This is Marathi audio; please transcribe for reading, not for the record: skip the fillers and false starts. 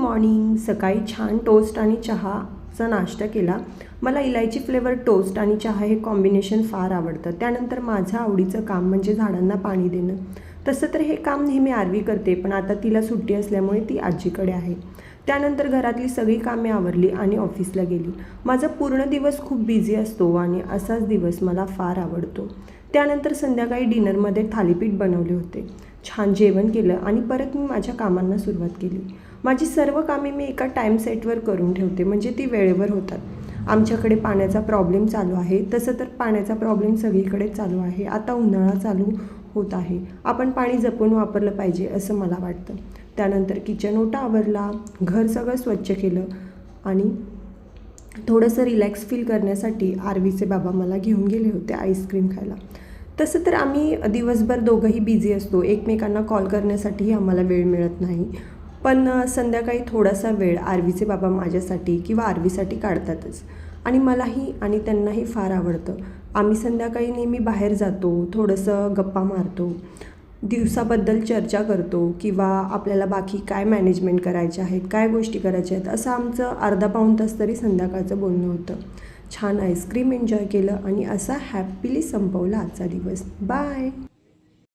मॉर्निंग. सकाळी छान टोस्ट आणि चहाचा नाश्ता केला. मला इलायची फ्लेवर टोस्ट आणि चहा हे कॉम्बिनेशन फार आवडतं. त्यानंतर माझं आवडीचं काम म्हणजे झाडांना पाणी देणं. तसं तर हे काम नेहमी आरवी करते, पण आता तिला सुट्टी असल्यामुळे ती आजीकडे आहे. त्यानंतर घरातली सगळी कामे आवरली आणि ऑफिसला गेली. माझा पूर्ण दिवस खूप बिझी असतो आणि असाच दिवस मला फार आवडतो. त्यानंतर संध्याकाळी डिनरमध्ये थालीपीठ बनवले होते. छान जेवण केलं आणि परत मी माझ्या कामांना सुरुवात केली. माझी सर्व कामे मी एका टाईम सेटवर करून ठेवते, म्हणजे ती वेळेवर होतात. आमच्याकडे पाण्याचा प्रॉब्लेम चालू आहे. तसं तर पाण्याचा प्रॉब्लेम सगळीकडेच चालू आहे. आता उन्हाळा चालू होत आहे. आपण पाणी जपून वापरलं पाहिजे असं मला वाटतं. त्यानंतर किचन ओटा आवरला, घर सगळं स्वच्छ केलं आणि थोडंसं रिलॅक्स फील करण्यासाठी आरवीचे बाबा मला घेऊन गेले होते आईस्क्रीम खायला. तसं तर आम्ही दिवसभर दोघंही बिझी असतो. एकमेकांना कॉल करण्यासाठीही आम्हाला वेळ मिळत नाही. पण संध्याकाळी थोडासा वेळ आरवीचे बाबा माझ्यासाठी किंवा आरवीसाठी काढतातच आणि मलाही आणि त्यांनाही फार आवडतं. आम्ही संध्याकाळी नेहमी बाहेर जातो, थोडंसं गप्पा मारतो, दिवसाबद्दल चर्चा करतो किंवा आपल्याला बाकी काय मॅनेजमेंट करायचे आहेत, काय गोष्टी करायच्या आहेत, असं आमचं अर्धा पाऊण तास तरी संध्याकाळचं बोलणं होतं. छान आईस्क्रीम एन्जॉय केलं आणि असा हॅपीली संपवला आजचा दिवस. बाय.